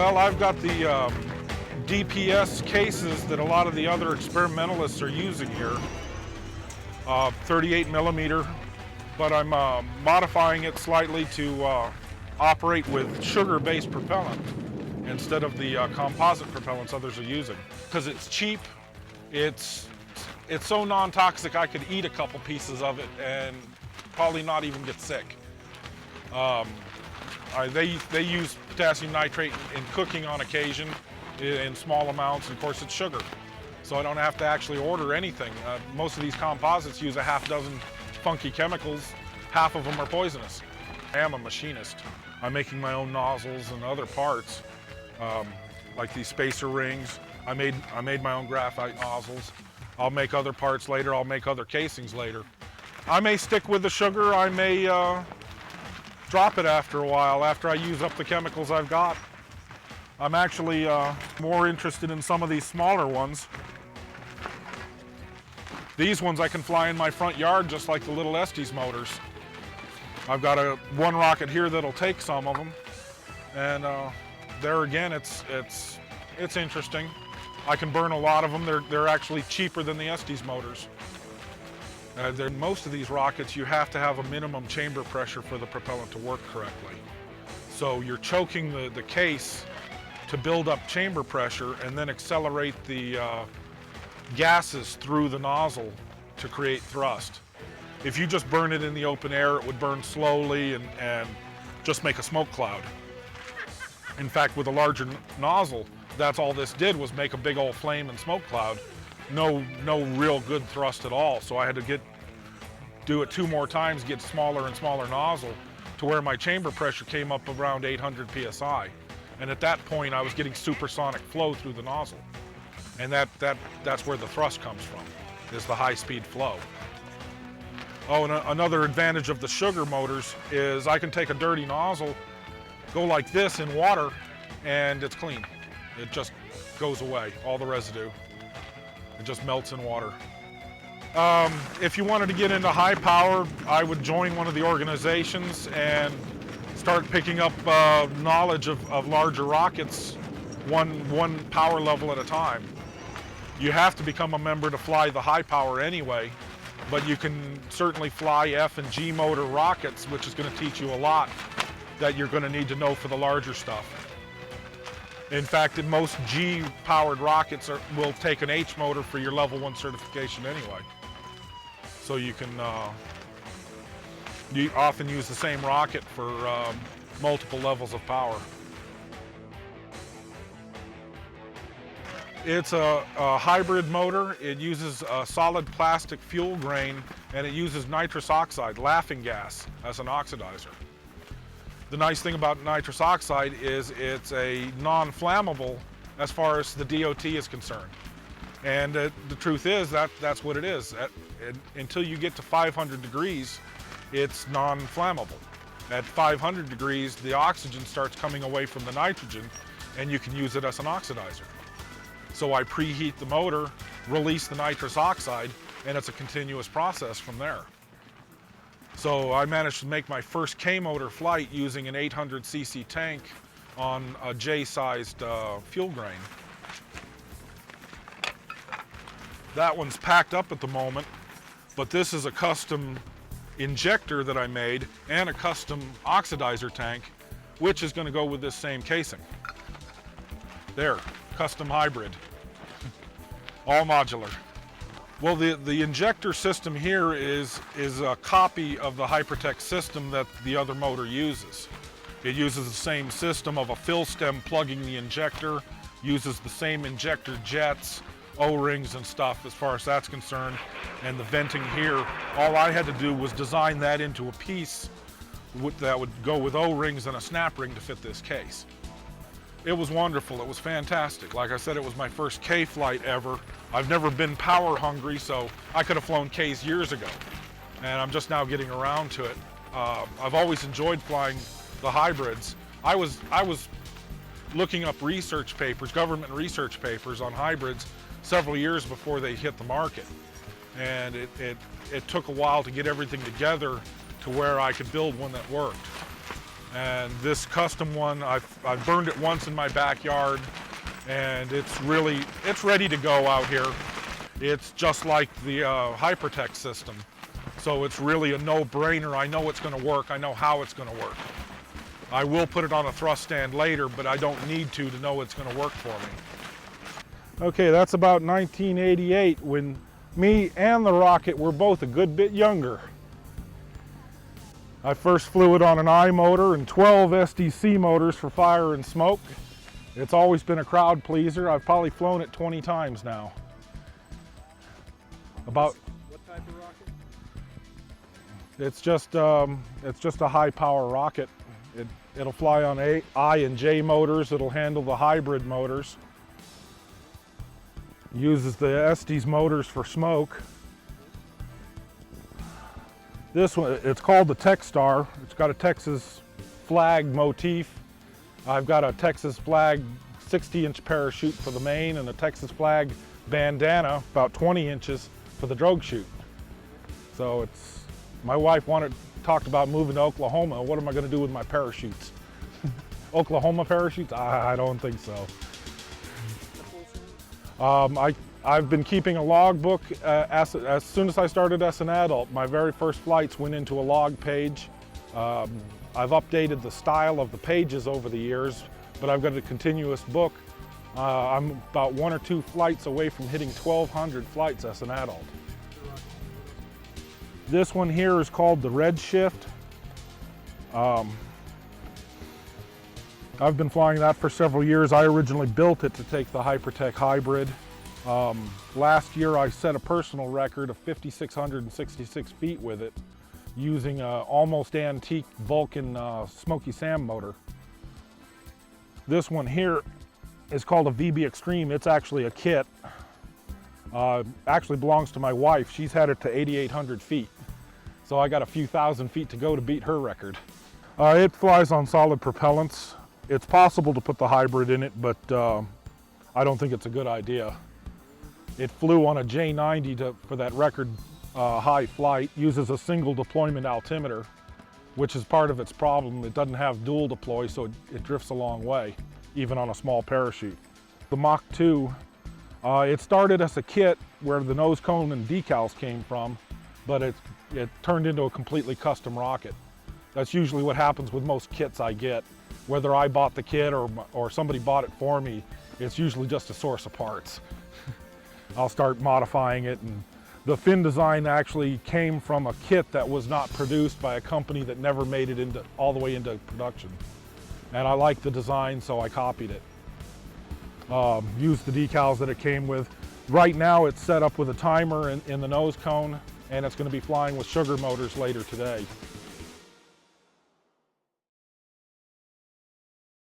Well, I've got the DPS cases that a lot of the other experimentalists are using here, 38 millimeter, but I'm modifying it slightly to operate with sugar-based propellant instead of the composite propellants others are using. Because it's cheap, it's so non-toxic I could eat a couple pieces of it and probably not even get sick. They use potassium nitrate in cooking on occasion in small amounts, and of course it's sugar. So I don't have to actually order anything. Most of these composites use a half dozen funky chemicals. Half of them are poisonous. I am a machinist. I'm making my own nozzles and other parts, like these spacer rings. I made my own graphite nozzles. I'll make other parts later. I'll make other casings later. I may stick with the sugar. I may drop it after a while, after I use up the chemicals I've got. I'm actually more interested in some of these smaller ones. These ones I can fly in my front yard just like the little Estes motors. I've got one rocket here that'll take some of them, and there again, it's interesting. I can burn a lot of them. They're actually cheaper than the Estes motors. Most of these rockets, you have to have a minimum chamber pressure for the propellant to work correctly. So you're choking the case to build up chamber pressure and then accelerate the gases through the nozzle to create thrust. If you just burn it in the open air, it would burn slowly and just make a smoke cloud. In fact, with a larger nozzle, that's all this did was make a big old flame and smoke cloud. No real good thrust at all. So I had to do it 2 more times, get smaller and smaller nozzle to where my chamber pressure came up around 800 PSI. And at that point, I was getting supersonic flow through the nozzle. And that's where the thrust comes from, is the high-speed flow. Oh, and another advantage of the sugar motors is I can take a dirty nozzle, go like this in water, and it's clean. It just goes away, all the residue. It just melts in water. If you wanted to get into high power, I would join one of the organizations and start picking up knowledge of larger rockets, one power level at a time. You have to become a member to fly the high power anyway, but you can certainly fly F and G motor rockets, which is going to teach you a lot that you're going to need to know for the larger stuff. In fact, most G-powered rockets will take an H motor for your level 1 certification anyway. So you can you often use the same rocket for multiple levels of power. It's a hybrid motor. It uses a solid plastic fuel grain, and it uses nitrous oxide, laughing gas, as an oxidizer. The nice thing about nitrous oxide is it's a non-flammable as far as the DOT is concerned. And the truth is that's what it is. Until you get to 500 degrees, it's non-flammable. At 500 degrees, the oxygen starts coming away from the nitrogen, and you can use it as an oxidizer. So I preheat the motor, release the nitrous oxide, and it's a continuous process from there. So I managed to make my first K-motor flight using an 800cc tank on a J-sized fuel grain. That one's packed up at the moment, but this is a custom injector that I made and a custom oxidizer tank, which is going to go with this same casing. There, custom hybrid, all modular. Well, the injector system here is a copy of the Hypertech system that the other motor uses. It uses the same system of a fill stem plugging the injector, uses the same injector jets, O-rings and stuff as far as that's concerned, and the venting here. All I had to do was design that into a piece that would go with O-rings and a snap ring to fit this case. It was wonderful. It was fantastic. Like I said, it was my first K flight ever. I've never been power hungry, so I could have flown Ks years ago, and I'm just now getting around to it. I've always enjoyed flying the hybrids. I was looking up research papers, government research papers on hybrids several years before they hit the market, and it took a while to get everything together to where I could build one that worked. And this custom one, I've burned it once in my backyard, and it's ready to go out here. It's just like the Hypertech system. So it's really a no-brainer. I know it's going to work. I know how it's going to work. I will put it on a thrust stand later, but I don't need to know it's going to work for me. Okay, that's about 1988 when me and the Rocket were both a good bit younger. I first flew it on an I motor and 12 SDC motors for fire and smoke. It's always been a crowd pleaser. I've probably flown it 20 times now. What type of rocket? It's just a high power rocket. It'll fly on I and J motors. It'll handle the hybrid motors. Uses the Estes motors for smoke. This one, it's called the Techstar. It's got a Texas flag motif. I've got a Texas flag 60-inch parachute for the main and a Texas flag bandana about 20 inches for the drogue chute. So my wife talked about moving to Oklahoma. What am I going to do with my parachutes? Oklahoma parachutes? I don't think so. I've been keeping a logbook as soon as I started as an adult. My very first flights went into a log page. I've updated the style of the pages over the years, but I've got a continuous book. I'm about 1 or 2 flights away from hitting 1,200 flights as an adult. This one here is called the Redshift. I've been flying that for several years. I originally built it to take the Hypertech hybrid. Last year I set a personal record of 5,666 feet with it using an almost antique Vulcan Smoky Sam motor. This one here is called a VB Extreme. It's actually a kit. Actually belongs to my wife. She's had it to 8,800 feet. So I got a few thousand feet to go to beat her record. It flies on solid propellants. It's possible to put the hybrid in it, but I don't think it's a good idea. It flew on a J90 for that record high flight, uses a single deployment altimeter, which is part of its problem. It doesn't have dual deploy, so it drifts a long way, even on a small parachute. The Mach 2, it started as a kit where the nose cone and decals came from, but it turned into a completely custom rocket. That's usually what happens with most kits I get. Whether I bought the kit or somebody bought it for me, it's usually just a source of parts. I'll start modifying it, and the fin design actually came from a kit that was not produced by a company that never made it all the way into production. And I liked the design, so I copied it. Used the decals that it came with. Right now it's set up with a timer in the nose cone, and it's going to be flying with sugar motors later today.